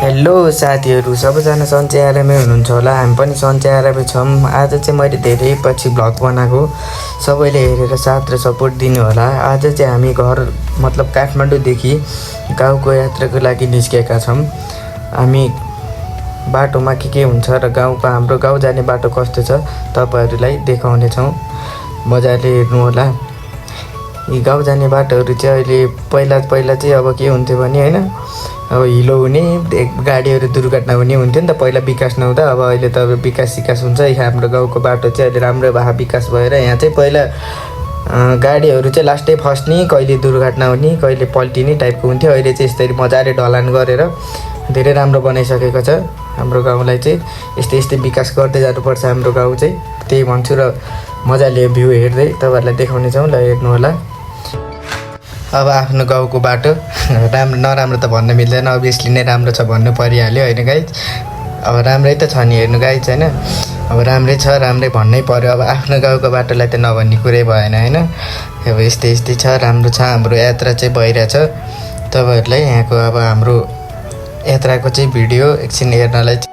Hello साथीहरू, सबैजना सन्चै आरामै हुनुहुन्छ होला। हामी पनि सन्चै आरामै छौँ। आज चाहिँ मैले धेरै पछि भ्लग बनाएको, सबैले हेरेर साथ र सपोर्ट दिनु होला। आज चाहिँ हामी घर मतलब काठमाडौँदेखि गाउँको यात्राको लागि निस्केका छौँ। हामी बाटोमा के हुन्छ र गाउँको हाम्रो गाउँ जाने बाटो कस्तो छ तपाईँहरूलाई देखाउनेछौँ, मजाले हेर्नु होला। यी गाउँ जाने बाटोहरू चाहिँ अहिले पहिला चाहिँ अब के हुन्थ्यो भने होइन, अब हिलो हुने, गाडीहरू दुर्घटना हुने हुन्थ्यो नि त पहिला, विकास नहुँदा। अब अहिले त विकास हुन्छ। हाम्रो गाउँको बाटो चाहिँ अहिले राम्रो विकास भएर यहाँ चाहिँ पहिला गाडीहरू चाहिँ लास्टै फस्ने, कहिले दुर्घटना हुने, कहिले पल्टिने टाइपको हुन्थ्यो। अहिले चाहिँ यसरी मजाले ढलान गरेर धेरै राम्रो बनाइसकेको छ। हाम्रो गाउँलाई चाहिँ यस्तै विकास गर्दै जानुपर्छ हाम्रो गाउँ चाहिँ, त्यही भन्छु। र मजाले भ्यू हेर्दै तपाईँहरूलाई देखाउने छौँ, ल हेर्नु होला। अब आफ्नो गाउँको बाटो राम्रो नराम्रो त भन्न मिल्दैन, अभियसली नै राम्रो छ भन्नु परिहाल्यो होइन गाइज। अब राम्रै त छ नि, हेर्नु गाइज होइन। अब राम्रै छ, राम्रै भन्नै पर्यो। अब आफ्नो गाउँको बाटोलाई त नभन्ने कुरै भएन होइन। अब यस्तै छ, राम्रो छ। हाम्रो यात्रा चाहिँ भइरहेछ। तपाईँहरूलाई यहाँको अब हाम्रो यात्राको चाहिँ भिडियो एकछिन हेर्नलाई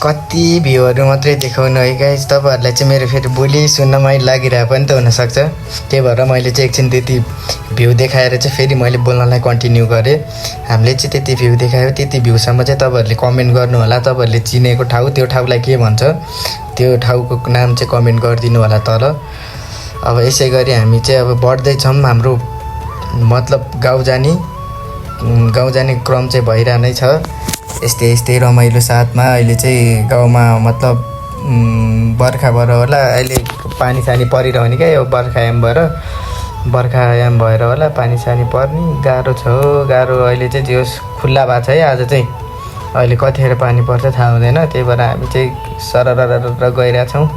कति भ्यूहरू मात्रै देखाउनु है गाइज। तपाईँहरूलाई चाहिँ मेरो फेरि बोली सुन्न मैले लागिरहेको पनि त हुनसक्छ, त्यही भएर मैले चाहिँ एकछिन त्यति भ्यू देखाएर चाहिँ फेरि मैले बोल्नलाई कन्टिन्यू गरेँ। हामीले चाहिँ त्यति भ्यू देखायो, त्यति भ्यूसम्म चाहिँ तपाईँहरूले कमेन्ट गर्नु होला। तपाईँहरूले चिनेको ठाउँ, त्यो ठाउँलाई के भन्छ, त्यो ठाउँको नाम चाहिँ कमेन्ट गरिदिनु होला तल। अब यसै गरी हामी चाहिँ अब बढ्दैछौँ। हाम्रो मतलब गाउँ जाने क्रम चाहिँ भइरहनै छ। यस्तै रमाइलो साथमा अहिले चाहिँ गाउँमा मतलब बर्खा भएर होला, अहिले पानी सानी परिरहने क्या। यो बर्खायाम भएर होला पानी सानी पर्ने, गाह्रो छ। गाह्रो अहिले चाहिँ जे होस् खुल्ला भएको छ है। आज चाहिँ अहिले कतिखेर पानी पर्छ थाहा हुँदैन, त्यही भएर हामी चाहिँ सरर गइरहेछौँ।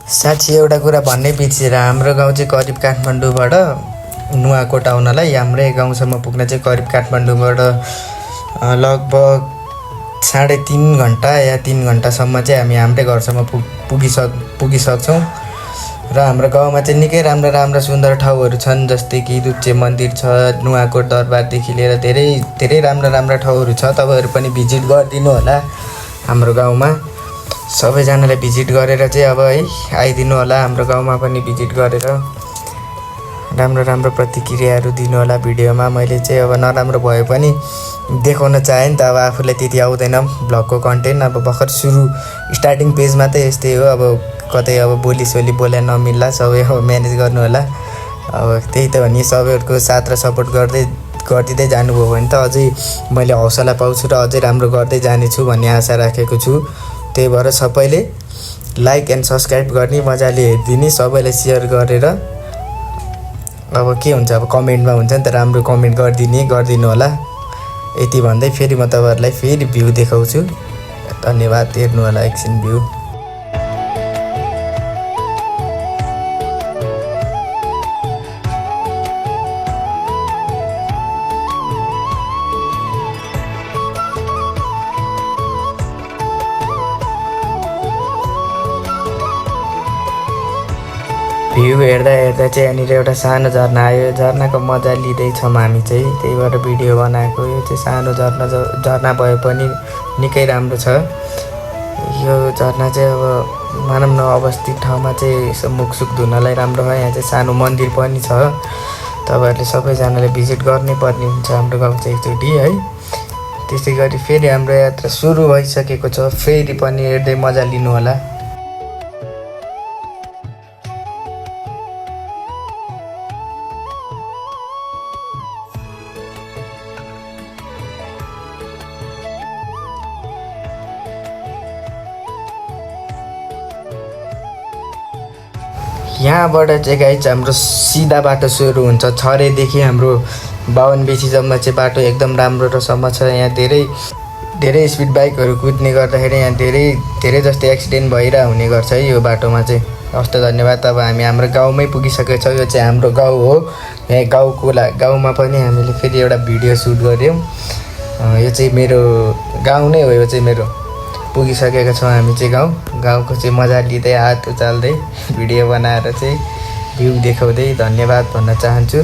साँच्ची एउटा कुरा भन्नै बिर्सेर, हाम्रो गाउँ चाहिँ करिब काठमाडौँबाट नुवाकोट आउनलाई, हाम्रै गाउँसम्म पुग्न चाहिँ करिब काठमाडौँबाट लगभग 3.5 घन्टा या 3 घन्टासम्म चाहिँ हामी हाम्रै घरसम्म पुगिसक्छौँ। र हाम्रो गाउँमा चाहिँ निकै राम्रा सुन्दर ठाउँहरू छन्, जस्तै कि दुप्चे मन्दिर छ, नुवाकोट दरबारदेखि लिएर धेरै राम्रा ठाउँहरू छ। तपाईँहरू पनि भिजिट गरिदिनु होला हाम्रो गाउँमा। सबैजनाले भिजिट गरेर चाहिँ अब है आइदिनु होला हाम्रो गाउँमा पनि भिजिट गरेर राम्रो प्रतिक्रियाहरू दिनु होला भिडियोमा। मैले चाहिँ अब नराम्रो भए पनि देखाउन चाहेँ नि त, अब आफूलाई त्यति आउँदैन भ्लगको कन्टेन्ट। अब भर्खर स्टार्टिङ पेजमा त यस्तै हो, अब कतै अब बोली बोले नमिल्ला, सबै अब म्यानेज गर्नु होला। अब त्यही त हो नि, सबैहरूको साथ र सपोर्ट गरिदिँदै जानुभयो भने त अझै मैले हौसला पाउँछु र अझै राम्रो गर्दै जानेछु भन्ने आशा राखेको छु। त्यही भएर सबैले लाइक एन्ड सब्सक्राइब गर्ने, मजाले हेरिदिने, सबैलाई सेयर गरेर अब के हुन्छ, अब कमेन्टमा हुन्छ नि त, राम्रो कमेन्ट गरिदिनु होला। यति भन्दै फेरि म तपाईँहरूलाई फेरि भ्यू देखाउँछु। धन्यवाद, हेर्नु होला एकछिन भ्यू। भ्यू हेर्दा चाहिँ यहाँनिर एउटा सानो झर्ना आयो। झर्नाको मजा लिँदैछौँ हामी चाहिँ, त्यही भएर भिडियो बनाएको। यो चाहिँ सानो झर्ना भए पनि निकै राम्रो छ। यो झर्ना चाहिँ अब मानव न अवस्थित ठाउँमा चाहिँ यसो मुखसुख धुनलाई राम्रो हो। यहाँ चाहिँ सानो मन्दिर पनि छ। तपाईँहरूले सबैजनाले भिजिट गर्नै पर्ने हुन्छ हाम्रो गाउँ चाहिँ एकचोटि है। त्यसै गरी फेरि हाम्रो यात्रा सुरु भइसकेको छ, फेरि पनि हेर्दै मजा लिनु होला। यहाँबाट चाहिँ गाइज हाम्रो सिधा बाटो सुरु हुन्छ छरेदेखि हाम्रो 52 बेसीसम्म चाहिँ बाटो एकदम राम्रो र सम्म छ। यहाँ धेरै स्पिड बाइकहरू कुद्ने गर्दाखेरि यहाँ धेरै जस्तै एक्सिडेन्ट भइरहेको हुने गर्छ है यो बाटोमा चाहिँ। हस् त धन्यवाद। अब हामी हाम्रो गाउँमै पुगिसकेको छौँ। यो चाहिँ हाम्रो गाउँ हो। यहाँ गाउँमा पनि हामीले फेरि एउटा भिडियो सुट गऱ्यौँ। यो चाहिँ मेरो गाउँ नै हो। यो चाहिँ मेरो पुगिसकेका छौँ हामी चाहिँ गाउँको चाहिँ मजा लिँदै हात उचाल्दै भिडियो बनाएर चाहिँ भ्यू देखाउँदै धन्यवाद भन्न चाहन्छु।